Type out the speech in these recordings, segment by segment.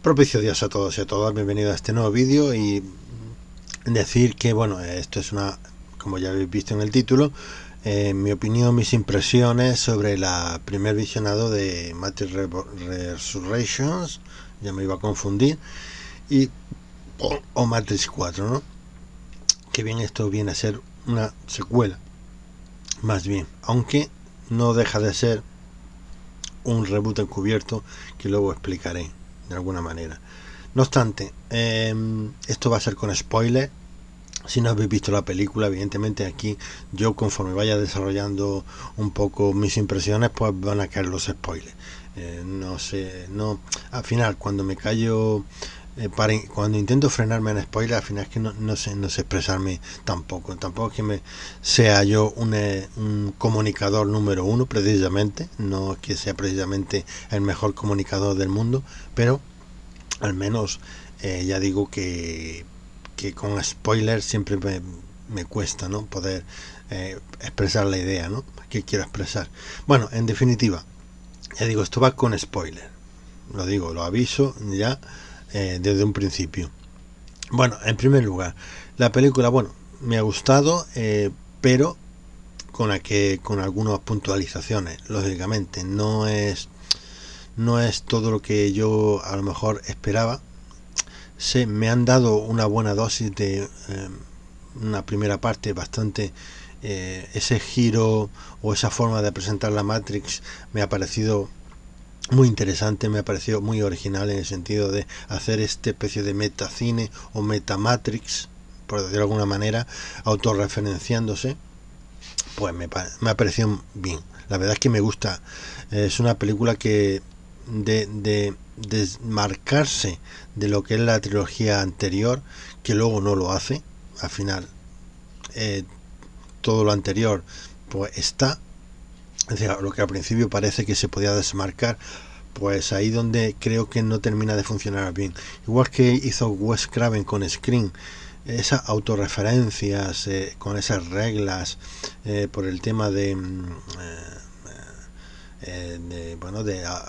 Propicio días a todos y a todas, bienvenidos a este nuevo vídeo y decir que bueno, esto es como ya habéis visto en el título, mi opinión, mis impresiones sobre el primer visionado de Matrix Resurrections, ya me iba a confundir, o Matrix 4, ¿no? Que bien, esto viene a ser una secuela, más bien, aunque no deja de ser un reboot encubierto que luego explicaré de alguna manera. No obstante, esto va a ser con spoiler. Si no habéis visto la película, evidentemente aquí yo, conforme vaya desarrollando un poco mis impresiones, pues van a caer los spoilers. No sé, no, al final cuando me callo, cuando intento frenarme en spoiler, al final es que no sé expresarme tampoco es que sea yo un comunicador número uno, precisamente, no es que sea precisamente el mejor comunicador del mundo, pero al menos ya digo que con spoilers siempre me cuesta, ¿no?, poder expresar la idea, ¿no?, que quiero expresar. Bueno, en definitiva, ya digo, esto va con spoiler, lo aviso ya desde un principio. Bueno, en primer lugar, la película, bueno, me ha gustado, pero con algunas puntualizaciones. Lógicamente no es todo lo que yo a lo mejor esperaba. Me han dado una buena dosis de una primera parte bastante, ese giro o esa forma de presentar la Matrix me ha parecido muy interesante, me ha parecido muy original en el sentido de hacer esta especie de metacine o metamatrix, por decirlo de alguna manera, autorreferenciándose. Pues me ha parecido bien. La verdad es que me gusta. Es una película que de desmarcarse de lo que es la trilogía anterior, que luego no lo hace. Al final todo lo anterior pues está, es decir, lo que al principio parece que se podía desmarcar, pues ahí donde creo que no termina de funcionar bien. Igual que hizo Wes Craven con Scream, esas autorreferencias, con esas reglas, por el tema de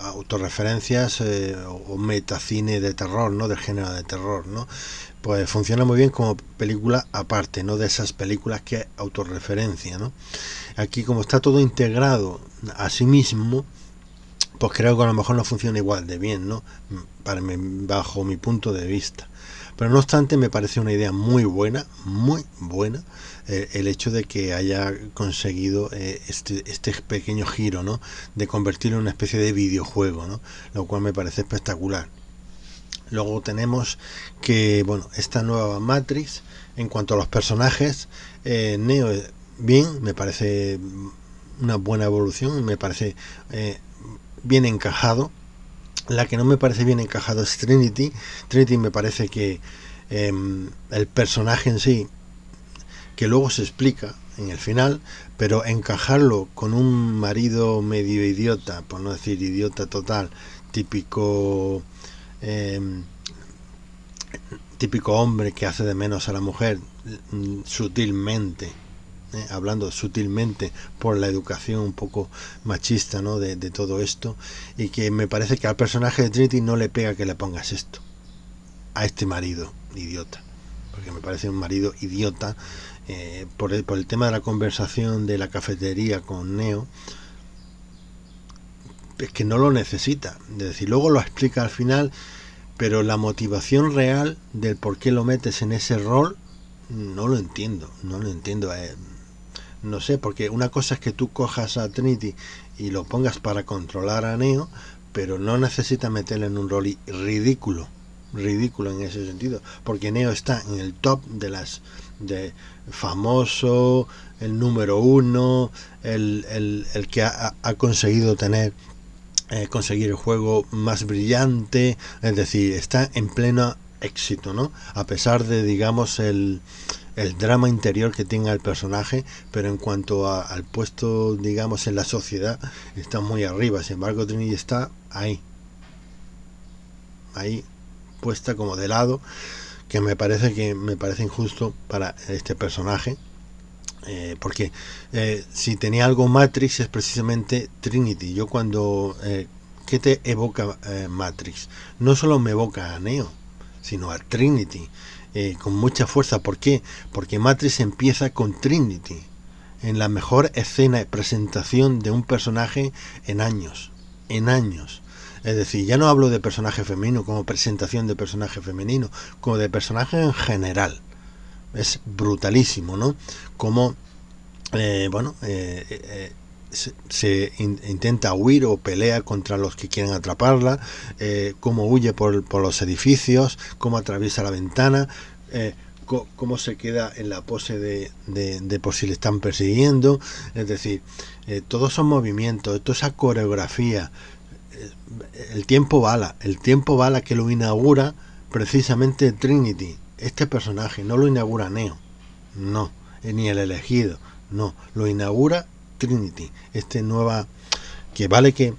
autorreferencias, o metacine de terror, ¿no?, del género de terror, ¿no?, pues funciona muy bien como película aparte, no de esas películas que autorreferencia, ¿no? Aquí, como está todo integrado a sí mismo, pues creo que a lo mejor no funciona igual de bien, ¿no?, bajo mi punto de vista. Pero no obstante, me parece una idea muy buena, el hecho de que haya conseguido este pequeño giro, ¿no?, de convertirlo en una especie de videojuego, ¿no?, lo cual me parece espectacular. Luego tenemos que, bueno, esta nueva Matrix, en cuanto a los personajes, Neo, bien, me parece una buena evolución, me parece bien encajado. La que no me parece bien encajado es Trinity. Me parece que el personaje en sí, que luego se explica en el final, pero encajarlo con un marido medio idiota, por no decir idiota total, típico hombre que hace de menos a la mujer, sutilmente, hablando sutilmente por la educación un poco machista, ¿no?, de todo esto, y que me parece que al personaje de Trinity no le pega que le pongas esto a este marido idiota, porque me parece un marido idiota, por el tema de la conversación de la cafetería con Neo, es que no lo necesita, es decir, luego lo explica al final, pero la motivación real del por qué lo metes en ese rol no lo entiendo. No sé, porque una cosa es que tú cojas a Trinity y lo pongas para controlar a Neo, pero no necesitas meterle en un rol ridículo en ese sentido, porque Neo está en el top de famoso, el número uno, el que ha conseguido conseguir el juego más brillante, es decir, está en pleno éxito, ¿no?, a pesar de, digamos, el drama interior que tenga el personaje, pero en cuanto al puesto, digamos, en la sociedad, está muy arriba. Sin embargo, Trinity está ahí puesta como de lado, que me parece injusto para este personaje, porque si tenía algo Matrix es precisamente Trinity. Yo cuando ¿qué te evoca Matrix? No solo me evoca a Neo, sino a Trinity, con mucha fuerza. ¿Por qué? Porque Matrix empieza con Trinity, en la mejor escena de presentación de un personaje en años. Es decir, ya no hablo de personaje femenino como presentación de personaje femenino, como de personaje en general. Es brutalísimo, ¿no? Como, se intenta huir o pelea contra los que quieren atraparla, cómo huye por los edificios, cómo atraviesa la ventana, cómo se queda en la pose de por si le están persiguiendo. Es decir, todos esos movimientos, toda esa coreografía, el tiempo bala que lo inaugura precisamente Trinity. Este personaje no lo inaugura Neo, no, ni el elegido, no, lo inaugura Trinity. Nueva, que vale que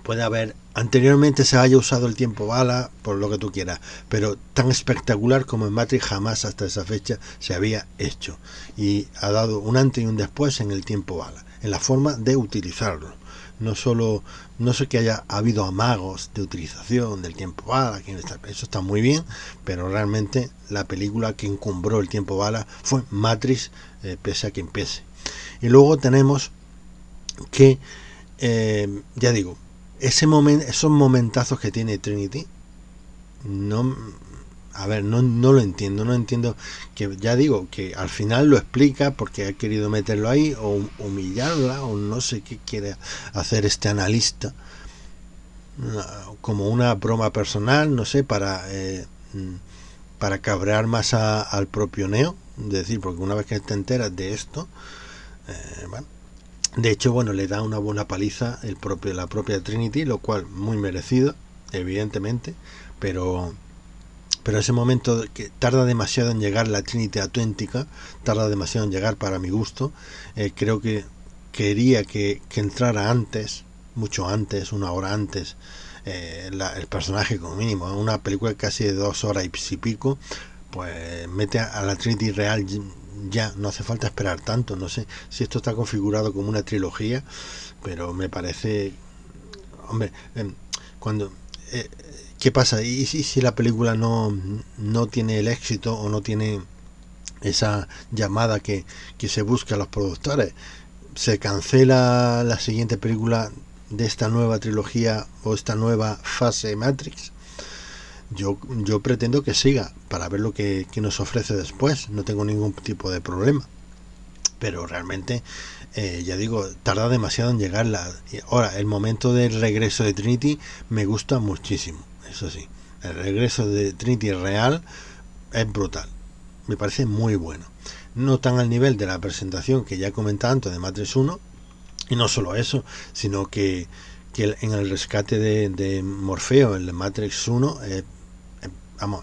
puede haber anteriormente se haya usado el tiempo bala por lo que tú quieras, pero tan espectacular como en Matrix jamás hasta esa fecha se había hecho, y ha dado un antes y un después en el tiempo bala, en la forma de utilizarlo. No sé que haya habido amagos de utilización del tiempo bala, eso está muy bien, pero realmente la película que encumbró el tiempo bala fue Matrix, pese a quien pese. Y luego tenemos que, ya digo, esos momentazos que tiene Trinity, no lo entiendo, no entiendo, que ya digo que al final lo explica porque ha querido meterlo ahí o humillarla, o no sé qué quiere hacer este analista, como una broma personal, no sé, para cabrear más al propio Neo, es decir, porque una vez que te enteras de esto, de hecho, le da una buena paliza la propia Trinity, lo cual muy merecido, evidentemente, pero ese momento que tarda demasiado en llegar, la Trinity auténtica tarda demasiado en llegar para mi gusto. Creo que quería que entrara antes, mucho antes, una hora antes, el personaje como mínimo. En una película casi de 2 horas y pico, pues mete a la Trinity real, ya no hace falta esperar tanto. No sé si esto está configurado como una trilogía, pero me parece, hombre, cuando ¿qué pasa? ¿Y si la película no tiene el éxito, o no tiene esa llamada que se busca a los productores? ¿Se cancela la siguiente película de esta nueva trilogía o esta nueva fase de Matrix? Yo pretendo que siga para ver lo que nos ofrece después. No tengo ningún tipo de problema, pero realmente, ya digo, tarda demasiado en llegar. Ahora, el momento del regreso de Trinity me gusta muchísimo, eso sí. El regreso de Trinity real es brutal, me parece muy bueno. No tan al nivel de la presentación que ya he comentado antes de Matrix 1, y no solo eso, sino que en el rescate de Morfeo, el de Matrix 1,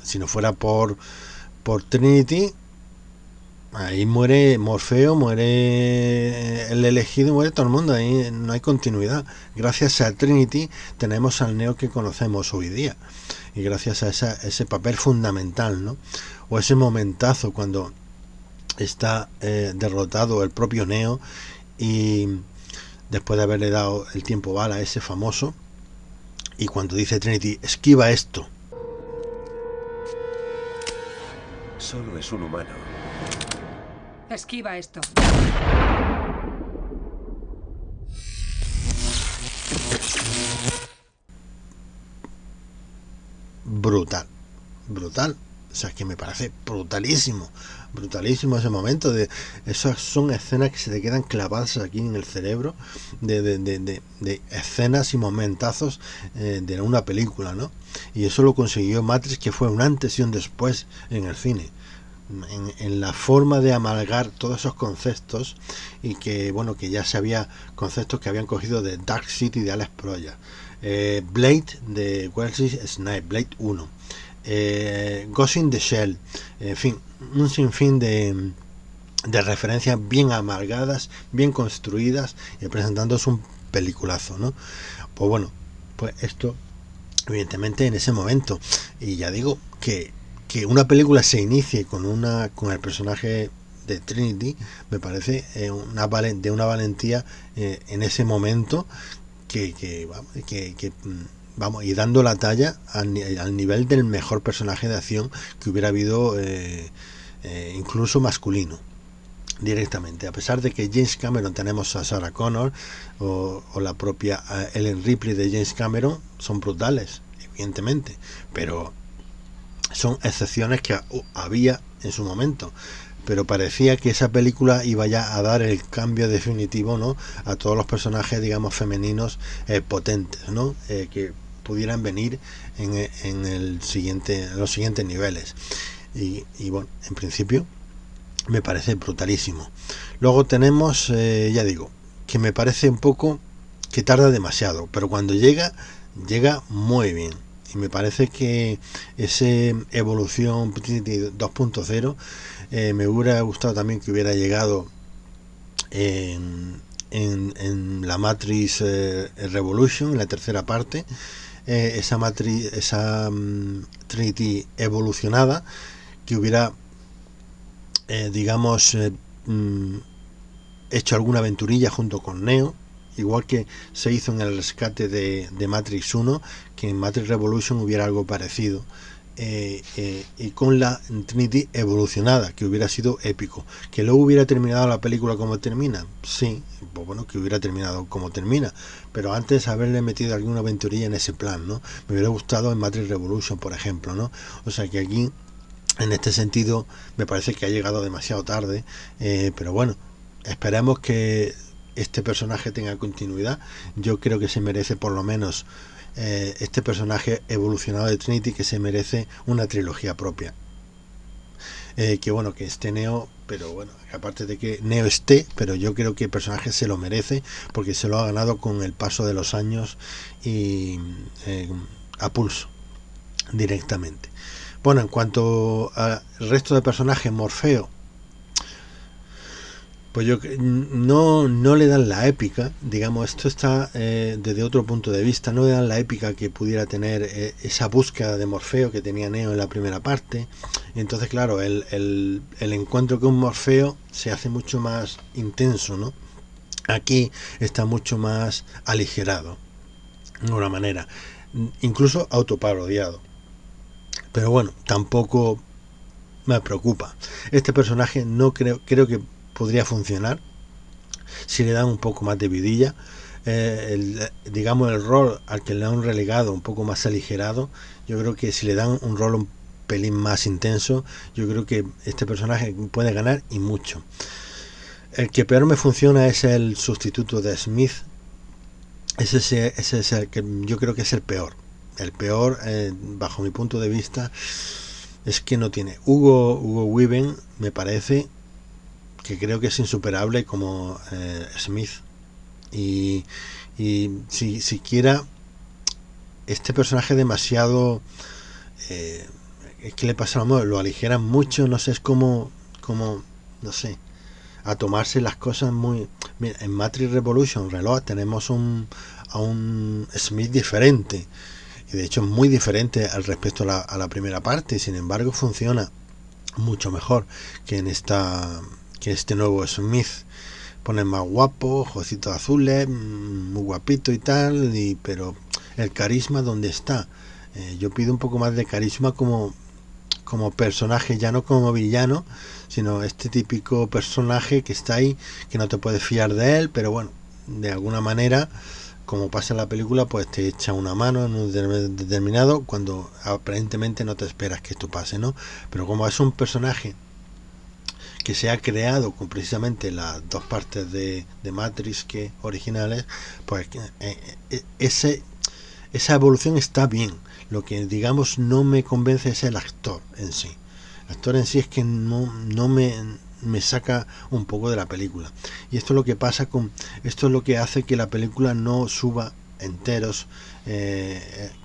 si no fuera por Trinity, ahí muere Morfeo, muere el elegido, muere todo el mundo, ahí no hay continuidad. Gracias a Trinity tenemos al Neo que conocemos hoy día, y gracias a ese papel fundamental, ¿no? O ese momentazo cuando está derrotado el propio Neo, y después de haberle dado el tiempo bala, ese famoso, y cuando dice Trinity, esquiva esto. Solo es un humano. Esquiva esto. Brutal. O sea, es que me parece brutalísimo ese momento. Esas son escenas que se te quedan clavadas aquí en el cerebro, de escenas y momentazos de una película, ¿no? Y eso lo consiguió Matrix, que fue un antes y un después en el cine, en la forma de amalgar todos esos conceptos, y que ya se había conceptos que habían cogido de Dark City de Alex Proyas, Blade de Wesley Snipes, Blade 1, Ghost in the Shell, en fin, un sinfín de referencias bien amalgadas, bien construidas, y presentándonos un peliculazo, ¿no? Pues esto evidentemente en ese momento, y ya digo que una película se inicie con el personaje de Trinity, me parece de una valentía en ese momento, vamos, y dando la talla al nivel del mejor personaje de acción que hubiera habido, incluso masculino, directamente. A pesar de que James Cameron, tenemos a Sarah Connor o la propia Ellen Ripley de James Cameron, son brutales, evidentemente, pero son excepciones que había en su momento. Pero parecía que esa película iba ya a dar el cambio definitivo, ¿no?, a todos los personajes, digamos, femeninos potentes, ¿no?, que pudieran venir en los siguientes niveles. Y bueno, en principio me parece brutalísimo. Luego tenemos, ya digo, que me parece un poco que tarda demasiado, pero cuando llega muy bien. Y me parece que esa evolución 2.0, me hubiera gustado también que hubiera llegado en la Matrix Revolution, en la tercera parte, esa Trinity evolucionada, que hubiera digamos hecho alguna aventurilla junto con Neo, igual que se hizo en el rescate de Matrix 1, que en Matrix Revolution hubiera algo parecido, y con la Trinity evolucionada, que hubiera sido épico. Que luego hubiera terminado la película como termina, sí, pues bueno, que hubiera terminado como termina, pero antes haberle metido alguna aventurilla en ese plan, ¿no? Me hubiera gustado en Matrix Revolution, por ejemplo, ¿no? O sea que aquí, en este sentido, me parece que ha llegado demasiado tarde, pero bueno, esperemos que este personaje tenga continuidad. Yo creo que se merece por lo menos, este personaje evolucionado de Trinity, que se merece una trilogía propia. Que bueno, que esté Neo, pero bueno, aparte de que Neo esté, pero yo creo que el personaje se lo merece, porque se lo ha ganado con el paso de los años y a pulso, directamente. Bueno, en cuanto al resto de personajes, Morfeo, pues yo no le dan la épica, digamos, esto está desde otro punto de vista, no le dan la épica que pudiera tener esa búsqueda de Morfeo que tenía Neo en la primera parte. Y entonces, claro, el encuentro con Morfeo se hace mucho más intenso, ¿no? Aquí está mucho más aligerado, de alguna manera, incluso autoparodiado. Pero bueno, tampoco me preocupa. Este personaje no creo que podría funcionar si le dan un poco más de vidilla, digamos, el rol al que le han relegado un poco más aligerado. Yo creo que si le dan un rol un pelín más intenso, yo creo que este personaje puede ganar, y mucho. El que peor me funciona es el sustituto de Smith. Ese es el que yo creo que es el peor, bajo mi punto de vista. Es que no tiene Hugo Weaving, me parece que creo que es insuperable como Smith, y si siquiera este personaje demasiado, es que le pasa lo aligeran mucho, no sé, es como no sé, a tomarse las cosas muy. Mira, en Matrix Revolution Reload tenemos a un Smith diferente, y de hecho muy diferente al respecto a la primera parte. Sin embargo, funciona mucho mejor que en este nuevo Smith. Pone más guapo, ojocitos azules, muy guapito y tal, pero el carisma, ¿dónde está? Yo pido un poco más de carisma como personaje, ya no como villano, sino este típico personaje que está ahí, que no te puedes fiar de él, pero bueno, de alguna manera, como pasa en la película, pues te echa una mano en un determinado, cuando aparentemente no te esperas que esto pase, ¿no? Pero como es un personaje que se ha creado con precisamente las dos partes de Matrix que originales, pues esa evolución está bien. Lo que, digamos, no me convence es el actor en sí. El actor en sí es que no me saca un poco de la película. Y esto es lo que pasa esto es lo que hace que la película no suba enteros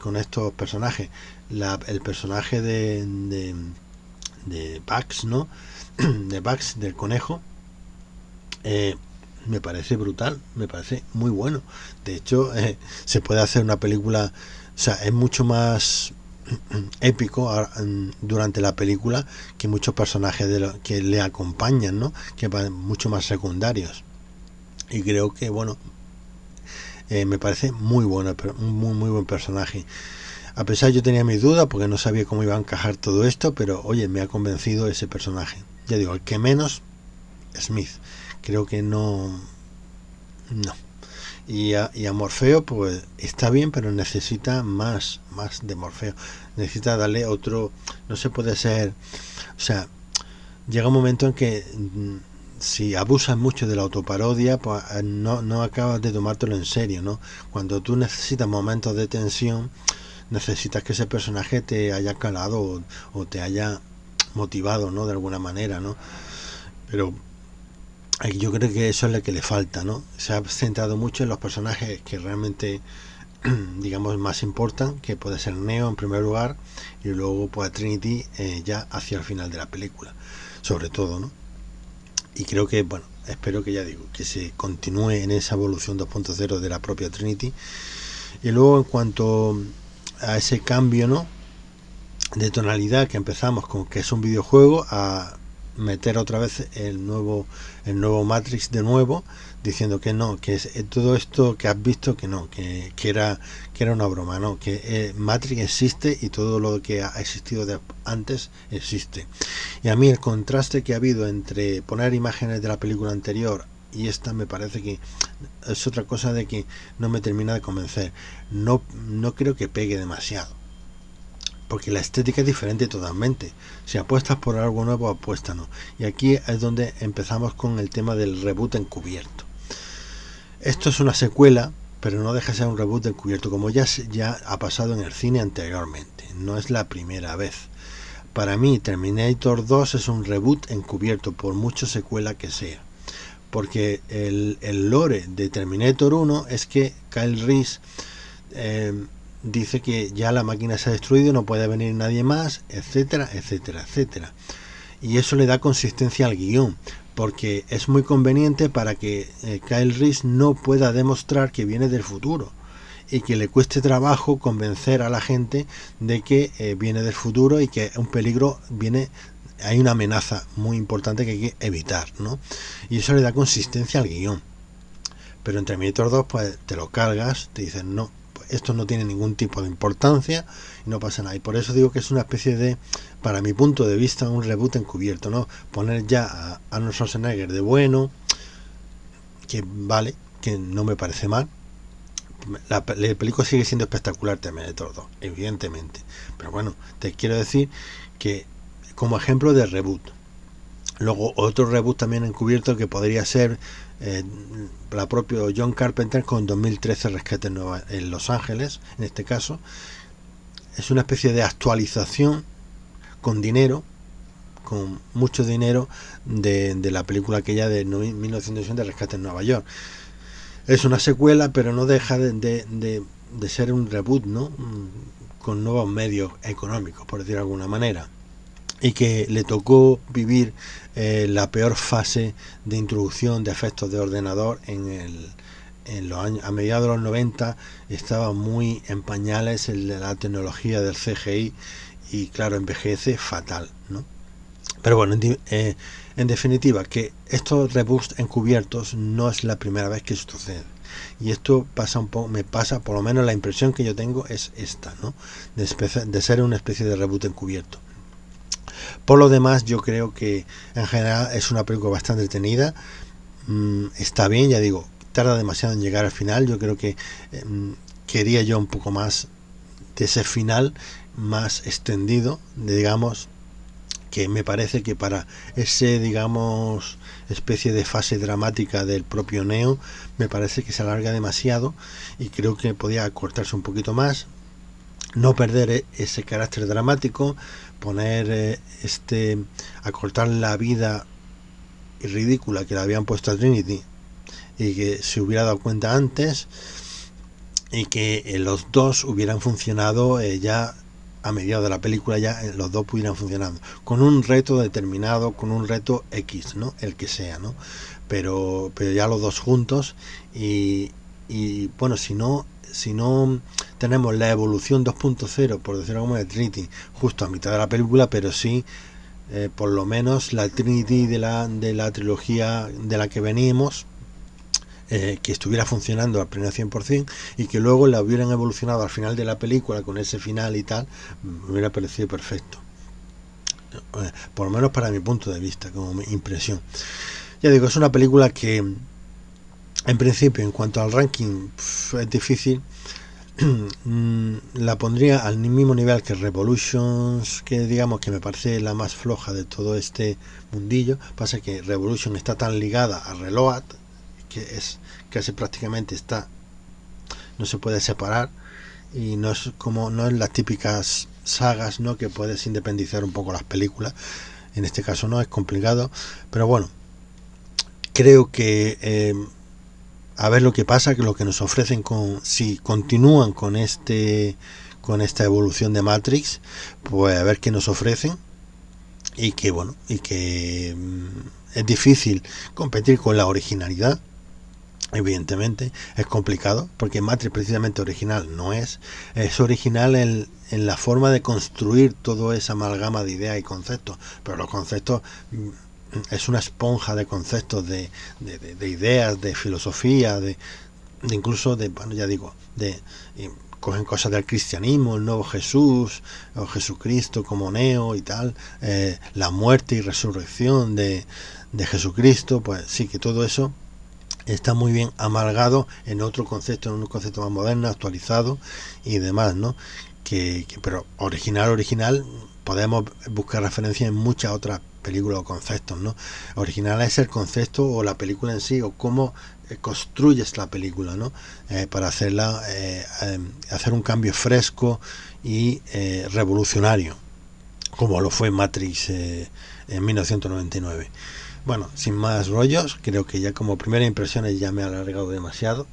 con estos personajes. El personaje de Bugs, ¿no? De Bugs, del conejo, me parece brutal, me parece muy bueno. De hecho, se puede hacer una película, o sea, es mucho más épico durante la película que muchos personajes que le acompañan, ¿no? Que van mucho más secundarios. Y creo que, bueno, me parece muy bueno, un muy buen personaje. A pesar yo tenía mis dudas porque no sabía cómo iba a encajar todo esto, pero oye, me ha convencido ese personaje. Ya digo, el que menos, Smith. Creo que no. Y a Morfeo, pues está bien, pero necesita más de Morfeo. Necesita darle otro. No se puede ser. O sea, llega un momento en que si abusas mucho de la autoparodia, pues no acabas de tomártelo en serio, ¿no? Cuando tú necesitas momentos de tensión, necesitas que ese personaje te haya calado o te haya motivado, ¿no? De alguna manera, ¿no? Pero yo creo que eso es lo que le falta, ¿no? Se ha centrado mucho en los personajes que realmente, digamos, más importan, que puede ser Neo en primer lugar y luego pues Trinity ya hacia el final de la película, sobre todo, ¿no? Y creo que, bueno, espero que ya digo, que se continúe en esa evolución 2.0 de la propia Trinity. Y luego en cuanto a ese cambio, ¿no? De tonalidad que empezamos con que es un videojuego a meter otra vez el nuevo Matrix de nuevo, diciendo que no, que es todo esto que has visto que no, que era una broma, no, que Matrix existe y todo lo que ha existido antes existe. Y a mí el contraste que ha habido entre poner imágenes de la película anterior y esta me parece que es otra cosa de que no me termina de convencer. No creo que pegue demasiado, porque la estética es diferente totalmente. Si apuestas por algo nuevo, apuéstanos. Y aquí es donde empezamos con el tema del reboot encubierto. Esto es una secuela, pero no deja de ser un reboot encubierto, como ya ha pasado en el cine anteriormente. No es la primera vez. Para mí, Terminator 2 es un reboot encubierto, por mucho secuela que sea. Porque el lore de Terminator 1 es que Kyle Reese dice que ya la máquina se ha destruido, no puede venir nadie más, etcétera, etcétera, etcétera. Y eso le da consistencia al guión, porque es muy conveniente para que Kyle Reese no pueda demostrar que viene del futuro y que le cueste trabajo convencer a la gente de que viene del futuro y que un peligro viene, hay una amenaza muy importante que hay que evitar, ¿no? Y eso le da consistencia al guión. Pero en Terminator 2 pues te lo cargas, te dicen no, esto no tiene ningún tipo de importancia y no pasa nada. Y por eso digo que es una especie de, para mi punto de vista, un reboot encubierto, ¿no? Poner ya a Arnold Schwarzenegger de bueno, que vale, que no me parece mal. La película sigue siendo espectacular, Terminator 2, evidentemente. Pero bueno, te quiero decir que como ejemplo de reboot. Luego otro reboot también encubierto que podría ser la propia John Carpenter con 2013 Rescate en Los Ángeles, en este caso. Es una especie de actualización con dinero, con mucho dinero de la película aquella de 1980 Rescate en Nueva York. Es una secuela, pero no deja de ser un reboot, ¿no? Con nuevos medios económicos, por decir de alguna manera. Y que le tocó vivir la peor fase de introducción de efectos de ordenador en los años, a mediados de los 90 estaba muy en pañales la tecnología del CGI y claro, envejece fatal, ¿no? Pero bueno, en definitiva, que estos reboots encubiertos no es la primera vez que sucede. Y esto pasa un poco, me pasa, por lo menos la impresión que yo tengo es esta, ¿no? De ser una especie de reboot encubierto. Por lo demás, yo creo que en general es una película bastante entretenida. Está bien, ya digo, tarda demasiado en llegar al final. Yo creo que quería yo un poco más de ese final más extendido, digamos, que me parece que para ese, digamos, especie de fase dramática del propio Neo, me parece que se alarga demasiado y creo que podía acortarse un poquito más, no perder ese carácter dramático, poner acortar la vida ridícula que le habían puesto a Trinity y que se hubiera dado cuenta antes y que los dos hubieran funcionado ya a mediados de la película, ya los dos pudieran funcionar con un reto determinado, con un reto X, ¿no? El que sea, ¿no? Pero ya los dos juntos y bueno, si no tenemos la evolución 2.0, por decirlo como de Trinity, justo a mitad de la película, pero sí por lo menos la Trinity de la trilogía de la que venimos, que estuviera funcionando al pleno 100% y que luego la hubieran evolucionado al final de la película con ese final y tal, me hubiera parecido perfecto. Por lo menos para mi punto de vista, como impresión. Ya digo, es una película que en principio, en cuanto al ranking, es difícil. La pondría al mismo nivel que Revolutions, que digamos que me parece la más floja de todo este mundillo. Pasa que Revolution está tan ligada a Reload que es casi prácticamente no se puede separar, y no es las típicas sagas, ¿no?, que puedes independizar un poco las películas. En este caso no, es complicado, pero bueno, creo que a ver lo que pasa, que lo que nos ofrecen, si continúan con esta evolución de Matrix, pues a ver qué nos ofrecen. Y que bueno, es difícil competir con la originalidad. Evidentemente es complicado, porque Matrix precisamente original no es original en la forma de construir toda esa amalgama de ideas y conceptos, pero los conceptos es una esponja de conceptos, de ideas, de filosofía, de incluso bueno, ya digo, cogen cosas del cristianismo, el nuevo Jesús o Jesucristo como Neo y tal, la muerte y resurrección de Jesucristo, pues sí, que todo eso está muy bien amalgado en un concepto más moderno, actualizado y demás, ¿no? Pero original, podemos buscar referencias en muchas otras películas o conceptos, ¿no? Original es el concepto o la película en sí, o cómo construyes la película, ¿no? Para hacerla, hacer un cambio fresco y revolucionario, como lo fue Matrix en 1999. Bueno, sin más rollos, creo que ya como primera impresiones ya me he alargado demasiado.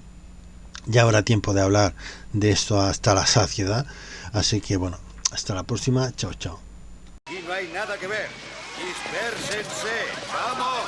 Ya habrá tiempo de hablar de esto hasta la saciedad. Así que bueno, hasta la próxima. Chao, chao. Aquí no hay nada que ver. Dispérsense. ¡Vamos!